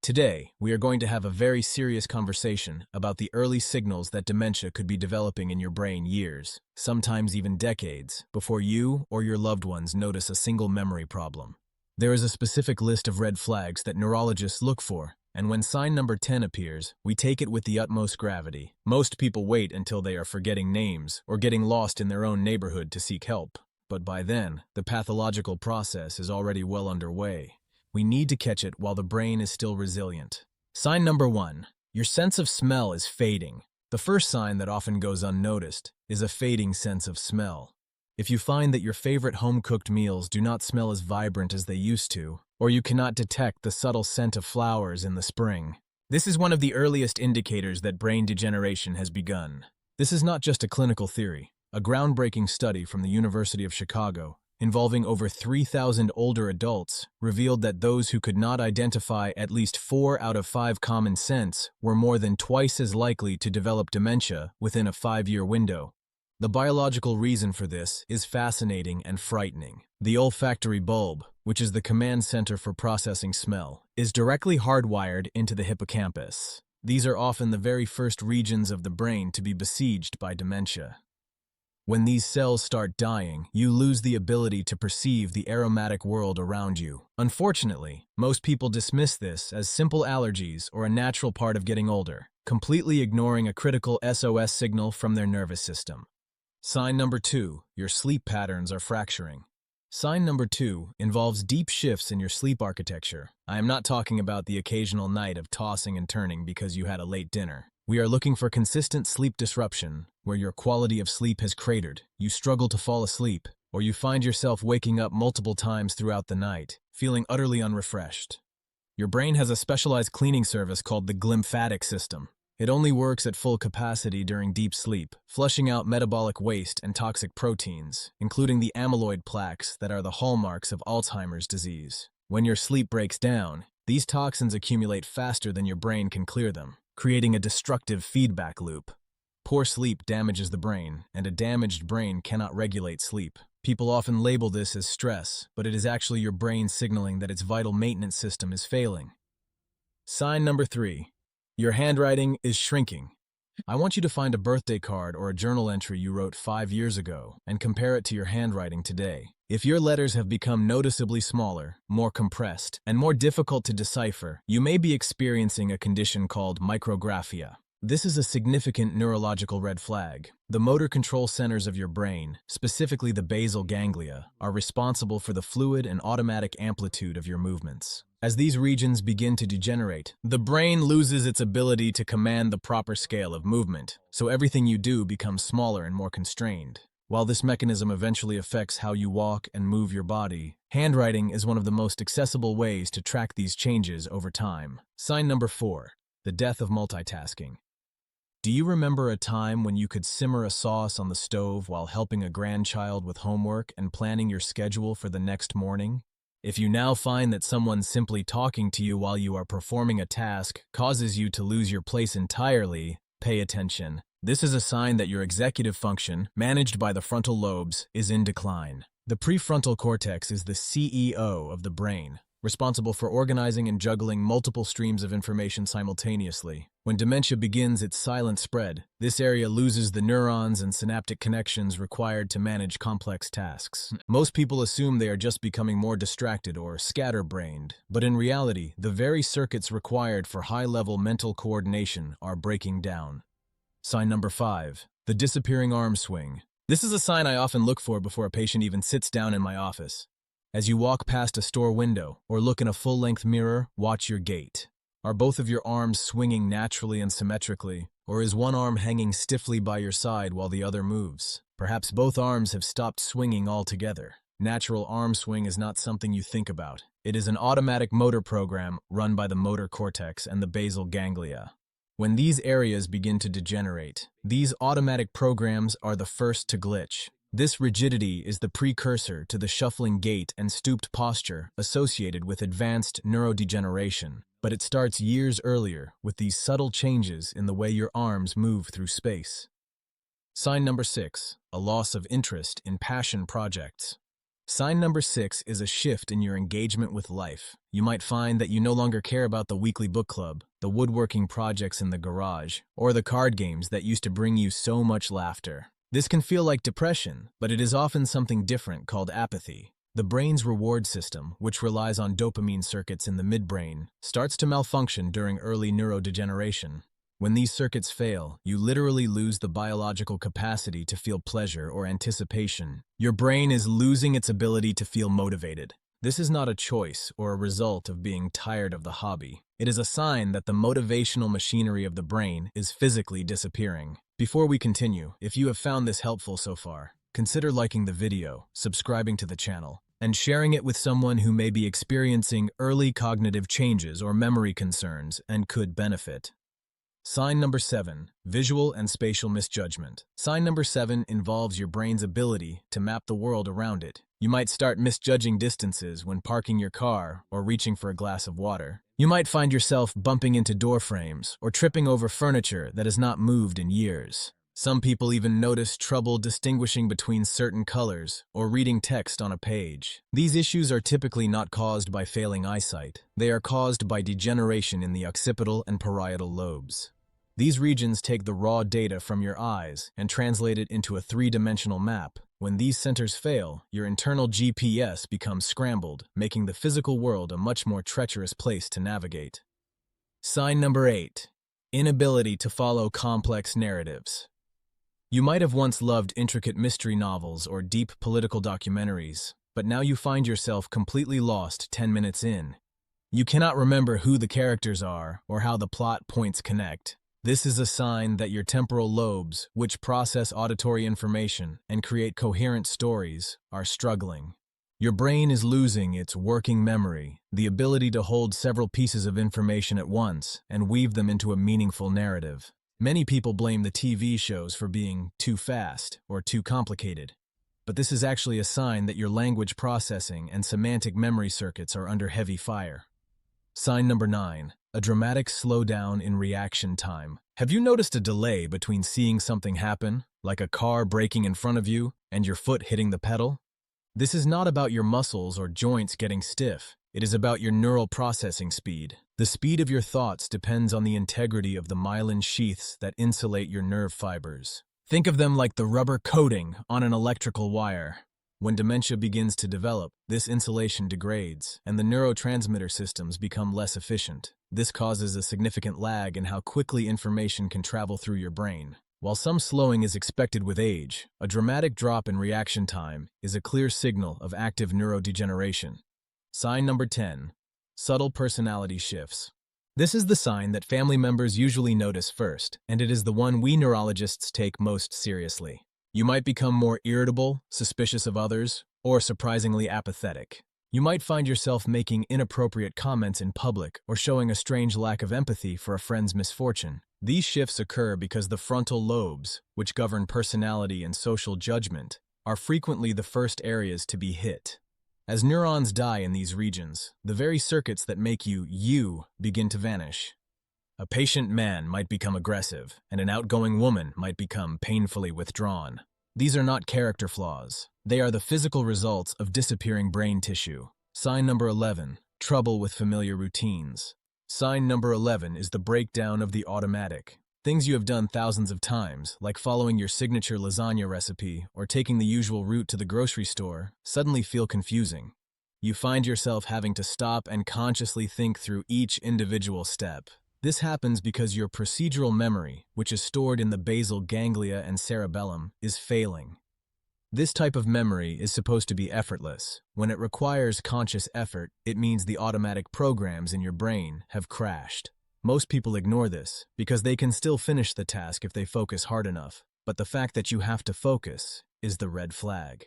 Today, we are going to have a very serious conversation about the early signals that dementia could be developing in your brain years, sometimes even decades, before you or your loved ones notice a single memory problem. There is a specific list of red flags that neurologists look for, and when sign number 10 appears, we take it with the utmost gravity. Most people wait until they are forgetting names or getting lost in their own neighborhood to seek help, but by then, the pathological process is already well underway. We need to catch it while the brain is still resilient. Sign number 1. Your sense of smell is fading. The first sign that often goes unnoticed is a fading sense of smell. If you find that your favorite home-cooked meals do not smell as vibrant as they used to, or you cannot detect the subtle scent of flowers in the spring, this is one of the earliest indicators that brain degeneration has begun. This is not just a clinical theory. A groundbreaking study from the University of Chicago involving over 3,000 older adults, revealed that those who could not identify at least 4 out of 5 common scents were more than twice as likely to develop dementia within a 5-year window. The biological reason for this is fascinating and frightening. The olfactory bulb, which is the command center for processing smell, is directly hardwired into the hippocampus. These are often the very first regions of the brain to be besieged by dementia. When these cells start dying, you lose the ability to perceive the aromatic world around you. Unfortunately, most people dismiss this as simple allergies or a natural part of getting older, completely ignoring a critical SOS signal from their nervous system. Sign number 2, your sleep patterns are fracturing. Sign number 2 involves deep shifts in your sleep architecture. I am not talking about the occasional night of tossing and turning because you had a late dinner. We are looking for consistent sleep disruption, where your quality of sleep has cratered, you struggle to fall asleep, or you find yourself waking up multiple times throughout the night, feeling utterly unrefreshed. Your brain has a specialized cleaning service called the glymphatic system. It only works at full capacity during deep sleep, flushing out metabolic waste and toxic proteins, including the amyloid plaques that are the hallmarks of Alzheimer's disease. When your sleep breaks down, these toxins accumulate faster than your brain can clear them, creating a destructive feedback loop. Poor sleep damages the brain, and a damaged brain cannot regulate sleep. People often label this as stress, but it is actually your brain signaling that its vital maintenance system is failing. Sign number 3. Your handwriting is shrinking. I want you to find a birthday card or a journal entry you wrote 5 years ago and compare it to your handwriting today. If your letters have become noticeably smaller, more compressed, and more difficult to decipher, you may be experiencing a condition called micrographia. This is a significant neurological red flag. The motor control centers of your brain, specifically the basal ganglia, are responsible for the fluid and automatic amplitude of your movements. As these regions begin to degenerate, the brain loses its ability to command the proper scale of movement, so everything you do becomes smaller and more constrained. While this mechanism eventually affects how you walk and move your body, handwriting is one of the most accessible ways to track these changes over time. Sign number 4, the death of multitasking. Do you remember a time when you could simmer a sauce on the stove while helping a grandchild with homework and planning your schedule for the next morning? If you now find that someone simply talking to you while you are performing a task causes you to lose your place entirely, pay attention. This is a sign that your executive function, managed by the frontal lobes, is in decline. The prefrontal cortex is the CEO of the brain, responsible for organizing and juggling multiple streams of information simultaneously. When dementia begins its silent spread, this area loses the neurons and synaptic connections required to manage complex tasks. Most people assume they are just becoming more distracted or scatterbrained, but in reality, the very circuits required for high-level mental coordination are breaking down. Sign number 5, the disappearing arm swing. This is a sign I often look for before a patient even sits down in my office. As you walk past a store window or look in a full-length mirror, watch your gait. Are both of your arms swinging naturally and symmetrically, or is one arm hanging stiffly by your side while the other moves? Perhaps both arms have stopped swinging altogether. Natural arm swing is not something you think about. It is an automatic motor program run by the motor cortex and the basal ganglia. When these areas begin to degenerate, these automatic programs are the first to glitch. This rigidity is the precursor to the shuffling gait and stooped posture associated with advanced neurodegeneration, but it starts years earlier with these subtle changes in the way your arms move through space. Sign number 6, a loss of interest in passion projects. Sign number 6 is a shift in your engagement with life. You might find that you no longer care about the weekly book club, the woodworking projects in the garage, or the card games that used to bring you so much laughter. This can feel like depression, but it is often something different called apathy. The brain's reward system, which relies on dopamine circuits in the midbrain, starts to malfunction during early neurodegeneration. When these circuits fail, you literally lose the biological capacity to feel pleasure or anticipation. Your brain is losing its ability to feel motivated. This is not a choice or a result of being tired of the hobby. It is a sign that the motivational machinery of the brain is physically disappearing. Before we continue, if you have found this helpful so far, consider liking the video, subscribing to the channel, and sharing it with someone who may be experiencing early cognitive changes or memory concerns and could benefit. Sign number 7, visual and spatial misjudgment. Sign number 7 involves your brain's ability to map the world around it. You might start misjudging distances when parking your car or reaching for a glass of water. You might find yourself bumping into door frames or tripping over furniture that has not moved in years. Some people even notice trouble distinguishing between certain colors or reading text on a page. These issues are typically not caused by failing eyesight. They are caused by degeneration in the occipital and parietal lobes. These regions take the raw data from your eyes and translate it into a three-dimensional map. When these centers fail, your internal GPS becomes scrambled, making the physical world a much more treacherous place to navigate. Sign number 8, inability to follow complex narratives. You might have once loved intricate mystery novels or deep political documentaries, but now you find yourself completely lost 10 minutes in. You cannot remember who the characters are or how the plot points connect. This is a sign that your temporal lobes, which process auditory information and create coherent stories, are struggling. Your brain is losing its working memory, the ability to hold several pieces of information at once and weave them into a meaningful narrative. Many people blame the TV shows for being too fast or too complicated, but this is actually a sign that your language processing and semantic memory circuits are under heavy fire. Sign number 9, a dramatic slowdown in reaction time. Have you noticed a delay between seeing something happen, like a car braking in front of you, and your foot hitting the pedal? This is not about your muscles or joints getting stiff. It is about your neural processing speed. The speed of your thoughts depends on the integrity of the myelin sheaths that insulate your nerve fibers. Think of them like the rubber coating on an electrical wire. When dementia begins to develop, this insulation degrades, and the neurotransmitter systems become less efficient. This causes a significant lag in how quickly information can travel through your brain. While some slowing is expected with age, a dramatic drop in reaction time is a clear signal of active neurodegeneration. Sign number 10, subtle personality shifts. This is the sign that family members usually notice first, and it is the one we neurologists take most seriously. You might become more irritable, suspicious of others, or surprisingly apathetic. You might find yourself making inappropriate comments in public or showing a strange lack of empathy for a friend's misfortune. These shifts occur because the frontal lobes, which govern personality and social judgment, are frequently the first areas to be hit. As neurons die in these regions, the very circuits that make you begin to vanish. A patient man might become aggressive, and an outgoing woman might become painfully withdrawn. These are not character flaws. They are the physical results of disappearing brain tissue. Sign number 11, trouble with familiar routines. Sign number 11 is the breakdown of the automatic. Things you have done thousands of times, like following your signature lasagna recipe or taking the usual route to the grocery store, suddenly feel confusing. You find yourself having to stop and consciously think through each individual step. This happens because your procedural memory, which is stored in the basal ganglia and cerebellum, is failing. This type of memory is supposed to be effortless. When it requires conscious effort, it means the automatic programs in your brain have crashed. Most people ignore this because they can still finish the task if they focus hard enough, but the fact that you have to focus is the red flag.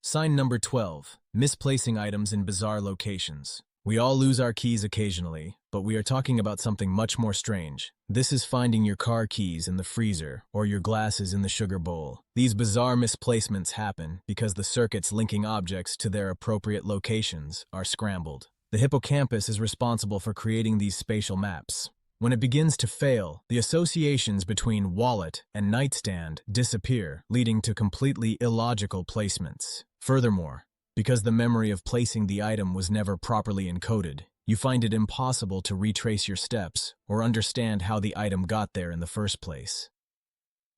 Sign number 12, misplacing items in bizarre locations. We all lose our keys occasionally, but we are talking about something much more strange. This is finding your car keys in the freezer or your glasses in the sugar bowl. These bizarre misplacements happen because the circuits linking objects to their appropriate locations are scrambled. The hippocampus is responsible for creating these spatial maps. When it begins to fail, the associations between wallet and nightstand disappear, leading to completely illogical placements. Furthermore, Because the memory of placing the item was never properly encoded, you find it impossible to retrace your steps or understand how the item got there in the first place.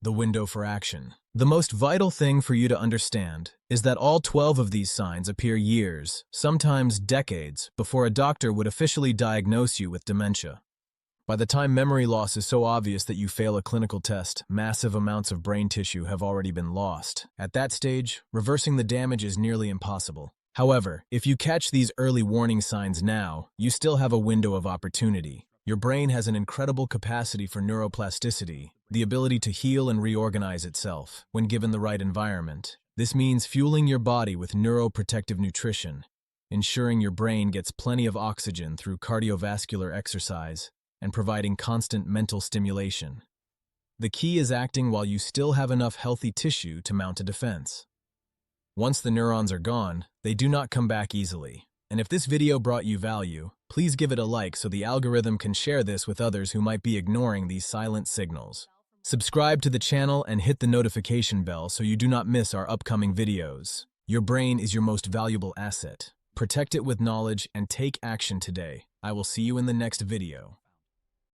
The window for action. The most vital thing for you to understand is that all 12 of these signs appear years, sometimes decades, before a doctor would officially diagnose you with dementia. By the time memory loss is so obvious that you fail a clinical test, massive amounts of brain tissue have already been lost. At that stage, reversing the damage is nearly impossible. However, if you catch these early warning signs now, you still have a window of opportunity. Your brain has an incredible capacity for neuroplasticity, the ability to heal and reorganize itself when given the right environment. This means fueling your body with neuroprotective nutrition, ensuring your brain gets plenty of oxygen through cardiovascular exercise, and providing constant mental stimulation. The key is acting while you still have enough healthy tissue to mount a defense. Once the neurons are gone, they do not come back easily. And if this video brought you value, please give it a like so the algorithm can share this with others who might be ignoring these silent signals. Subscribe to the channel and hit the notification bell so you do not miss our upcoming videos. Your brain is your most valuable asset. Protect it with knowledge and take action today. I will see you in the next video.